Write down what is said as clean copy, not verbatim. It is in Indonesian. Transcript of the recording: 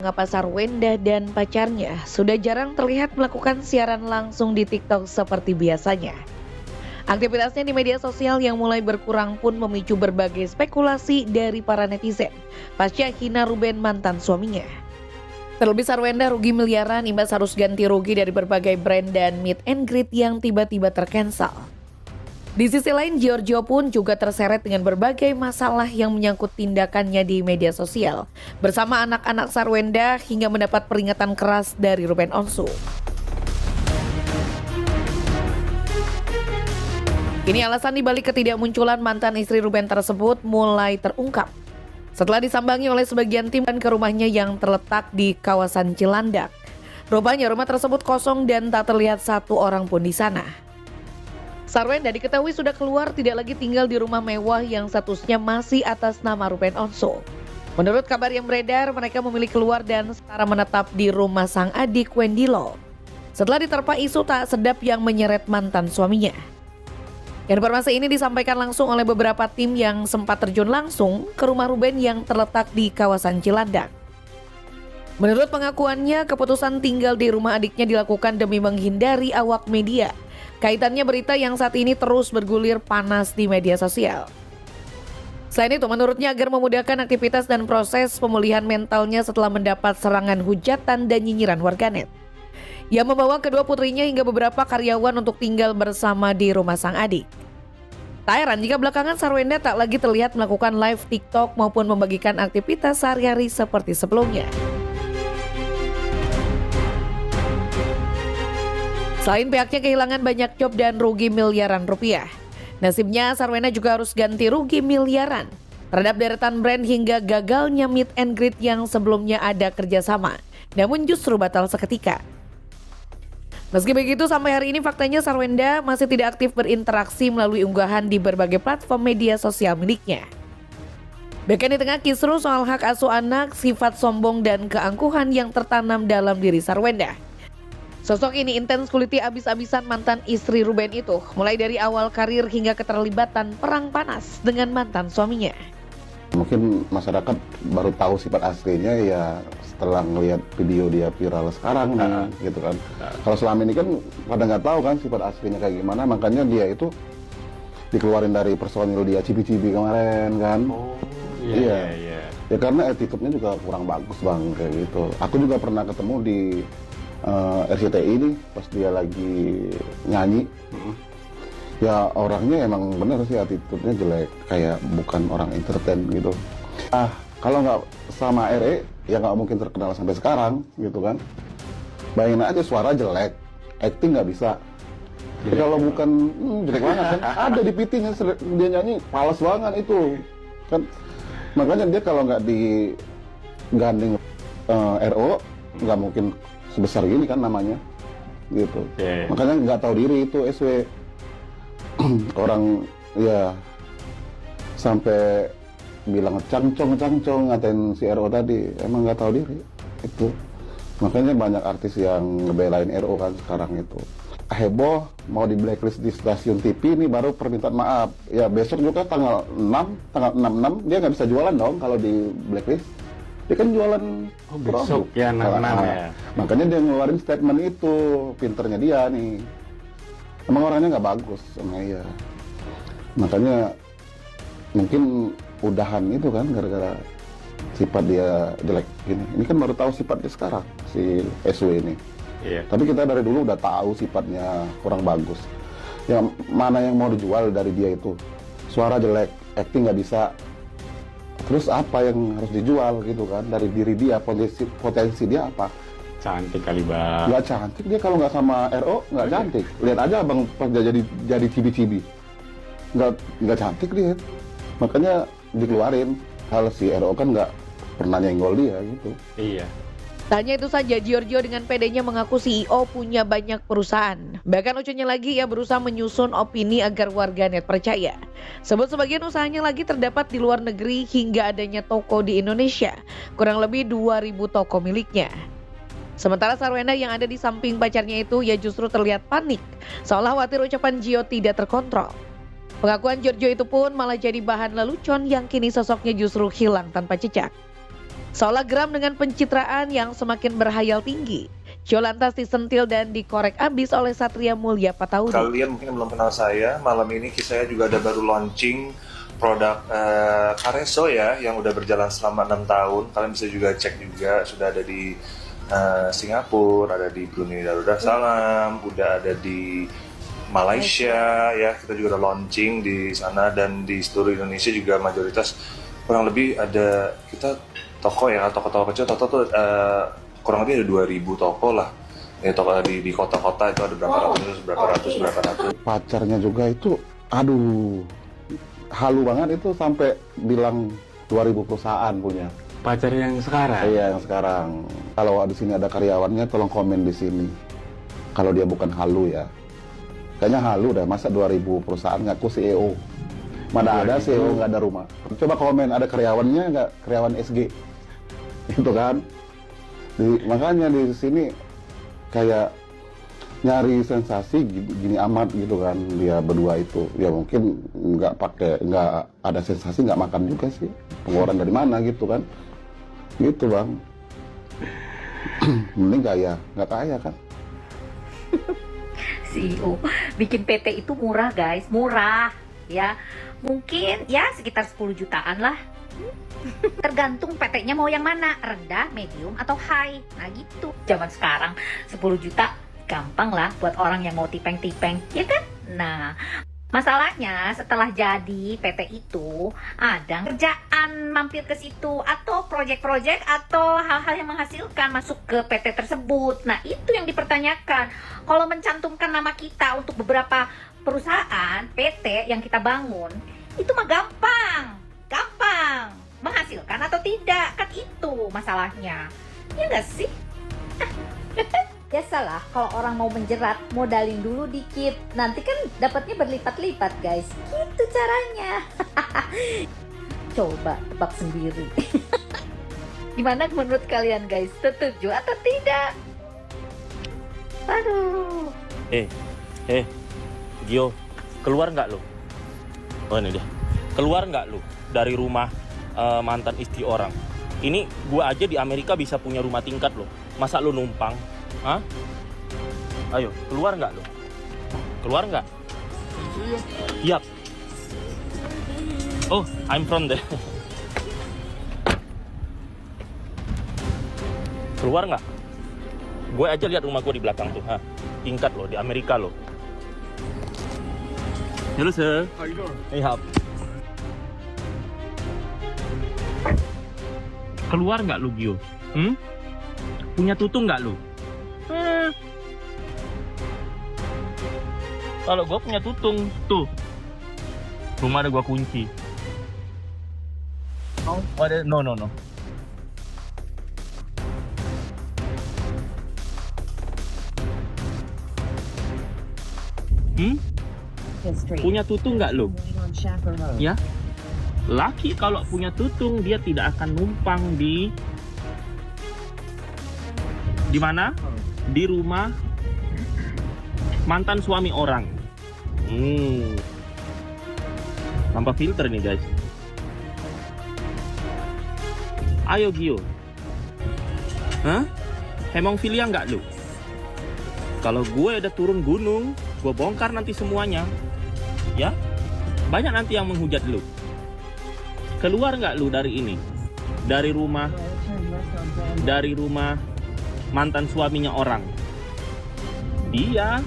Mengapa Sarwenda dan pacarnya sudah jarang terlihat melakukan siaran langsung di TikTok seperti biasanya. Aktivitasnya di media sosial yang mulai berkurang pun memicu berbagai spekulasi dari para netizen pasca hina Ruben mantan suaminya. Terlebih Sarwenda rugi miliaran imbas harus ganti rugi dari berbagai brand dan meet and greet yang tiba-tiba tercancel. Di sisi lain, Giorgio pun juga terseret dengan berbagai masalah yang menyangkut tindakannya di media sosial bersama anak-anak Sarwenda hingga mendapat peringatan keras dari Ruben Onsu. Kini alasan dibalik ketidakmunculan mantan istri Ruben tersebut mulai terungkap setelah disambangi oleh sebagian tim ke rumahnya yang terletak di kawasan Cilandak. Rupanya rumah tersebut kosong dan tak terlihat satu orang pun di sana. Sarwenda diketahui sudah keluar tidak lagi tinggal di rumah mewah yang statusnya masih atas nama Ruben Onsu. Menurut kabar yang beredar, mereka memilih keluar dan setara menetap di rumah sang adik Wendilo setelah diterpa isu tak sedap yang menyeret mantan suaminya. Informasi ini disampaikan langsung oleh beberapa tim yang sempat terjun langsung ke rumah Ruben yang terletak di kawasan Cilandak. Menurut pengakuannya, keputusan tinggal di rumah adiknya dilakukan demi menghindari awak media kaitannya berita yang saat ini terus bergulir panas di media sosial. Selain itu, menurutnya agar memudahkan aktivitas dan proses pemulihan mentalnya setelah mendapat serangan hujatan dan nyinyiran warganet. Ia membawa kedua putrinya hingga beberapa karyawan untuk tinggal bersama di rumah sang adik. Tak heran jika belakangan Sarwenda tak lagi terlihat melakukan live TikTok maupun membagikan aktivitas sehari-hari seperti sebelumnya. Selain pihaknya kehilangan banyak job dan rugi miliaran rupiah, nasibnya Sarwenda juga harus ganti rugi miliaran terhadap deretan brand hingga gagalnya meet and greet yang sebelumnya ada kerjasama, namun justru batal seketika. Meski begitu, sampai hari ini faktanya Sarwenda masih tidak aktif berinteraksi melalui unggahan di berbagai platform media sosial miliknya. Bahkan di tengah kisruh soal hak asuh anak, sifat sombong dan keangkuhan yang tertanam dalam diri Sarwenda. Sosok ini intens kuliti abis-abisan mantan istri Ruben itu, mulai dari awal karir hingga keterlibatan perang panas dengan mantan suaminya. Mungkin masyarakat baru tahu sifat aslinya ya setelah ngelihat video dia viral sekarang nih, gitu kan. Kalau selama ini kan pada nggak tahu kan sifat aslinya kayak gimana, makanya dia itu dikeluarin dari personil dia Cibi-Cibi kemarin kan. Oh, iya. iya. Ya karena attitude-nya juga kurang bagus bang, kayak gitu. Aku juga pernah ketemu di RCTI ini pas dia lagi nyanyi. Ya orangnya emang bener sih attitude-nya jelek, kayak bukan orang entertain gitu. Kalau nggak sama RE ya nggak mungkin terkenal sampai sekarang gitu kan. Bayangin aja suara jelek, acting nggak bisa. Kalau bukan jelek banget kan. Ada di PT-nya dia nyanyi pales banget itu kan. Makanya dia kalau nggak digandeng RO nggak mungkin sebesar gini kan namanya gitu. Makanya nggak tahu diri itu SW. Orang ya sampai bilang cangcong ngatain si RO tadi, emang nggak tahu diri itu. Makanya banyak artis yang ngebelain RO kan sekarang itu. Heboh mau di blacklist di stasiun TV ini baru permintaan maaf. Ya besok juga tanggal 6 dia nggak bisa jualan dong kalau di blacklist. Dia kan jualan besok ya 6 ya. Makanya dia ngeluarin statement itu, pinternya dia nih. Emang orangnya nggak bagus sama iya. Makanya mungkin udahan itu kan gara-gara sifat dia jelek gini. Ini kan baru tahu sifatnya sekarang si SW ini. Iya. Tapi kita dari dulu udah tahu sifatnya kurang bagus. Yang mana yang mau dijual dari dia itu? Suara jelek, acting nggak bisa. Terus apa yang harus dijual gitu kan? Dari diri dia, potensi dia apa? Cantik kali bang. Nggak cantik dia kalau nggak sama RO nggak cantik. Lihat aja abang pas dia jadi Cibi-Cibi. Nggak cantik dia. Makanya dikeluarin. Hal si RO kan nggak pernah nyenggol dia gitu. Iya. Tak hanya itu saja, Giorgio dengan pedenya mengaku CEO punya banyak perusahaan. Bahkan lucunya lagi, ia berusaha menyusun opini agar warganet percaya. Sebut sebagian usahanya lagi terdapat di luar negeri hingga adanya toko di Indonesia. Kurang lebih 2.000 toko miliknya. Sementara Sarwenda yang ada di samping pacarnya itu, ia justru terlihat panik. Seolah khawatir ucapan Gio tidak terkontrol. Pengakuan Giorgio itu pun malah jadi bahan lelucon yang kini sosoknya justru hilang tanpa jejak. Seolah geram dengan pencitraan yang semakin berhayal tinggi, Gio lantas disentil dan dikorek abis oleh Satria Mulia Pataudi. Kalian mungkin belum kenal saya, malam ini saya juga ada baru launching produk Kareso ya, yang udah berjalan selama 6 tahun. Kalian bisa juga cek juga, sudah ada di Singapura, ada di Brunei Darussalam, udah ada di Malaysia ya, kita juga udah launching di sana, dan di seluruh Indonesia juga mayoritas kurang lebih ada kita toko ya, toko-toko kecil, toko tuh kurang lebih ada 2.000 toko lah ya, toko di kota-kota itu ada berapa ratus. Pacarnya juga itu, aduh, halu banget itu, sampai bilang 2.000 perusahaan punya. Pacar yang sekarang? Iya, yang sekarang. Kalau di sini ada karyawannya, tolong komen di sini. Kalau dia bukan halu ya. Kayaknya halu dah, masa 2.000 perusahaan ngaku CEO. Mana ada CEO nggak ada rumah. Coba komen, ada karyawannya nggak, karyawan SG. Itu kan. Makanya di sini kayak nyari sensasi gini amat gitu kan, dia berdua itu. Ya mungkin nggak ada sensasi, nggak makan juga sih. Pengeluaran dari mana gitu kan. Gitu bang. Mending kaya, nggak kaya kan. CEO bikin PT itu murah guys, murah ya, mungkin ya sekitar 10 jutaan lah. Tergantung PT-nya mau yang mana, rendah, medium, atau high. Nah gitu, zaman sekarang 10 juta gampang lah buat orang yang mau tipeng-tipeng, ya kan? Nah, masalahnya setelah jadi PT itu ada kerjaan mampir ke situ, atau proyek-proyek atau hal-hal yang menghasilkan masuk ke PT tersebut. Nah itu yang dipertanyakan. Kalau mencantumkan nama kita untuk beberapa perusahaan PT yang kita bangun, itu mah gampang. Menghasilkan atau tidak, kan itu masalahnya. Ya nggak sih? Biasalah kalau orang mau menjerat, modalin dulu dikit, nanti kan dapatnya berlipat-lipat guys. Gitu caranya. Coba tebak sendiri. Gimana menurut kalian guys? Setuju atau tidak? Aduh. Gio, keluar nggak lo? Oh ini dia. Keluar nggak lo dari rumah mantan istri orang? Ini gua aja di Amerika bisa punya rumah tingkat lo. Masa lo numpang? Hah? Ayo, keluar nggak lo? Keluar nggak? Yap. Oh, I'm from there. Keluar nggak? Gue aja lihat rumah gue di belakang tuh, tingkat lo di Amerika lo. Hello sir. How you doing? Hey, keluar nggak lu Gio? Punya tutung nggak lu? Kalau gue punya tutung tuh, rumah ada gue kunci. Oh, ada no. Punya tutung nggak lu? Ya. Laki kalau punya tutung dia tidak akan numpang di mana? Di rumah mantan suami orang. Tanpa filter nih guys. Ayo Gio. Hemongfilia nggak lu? Kalau gue udah turun gunung, gue bongkar nanti semuanya. Ya, banyak nanti yang menghujat lu. Keluar nggak lu dari ini? Dari rumah mantan suaminya orang. Dia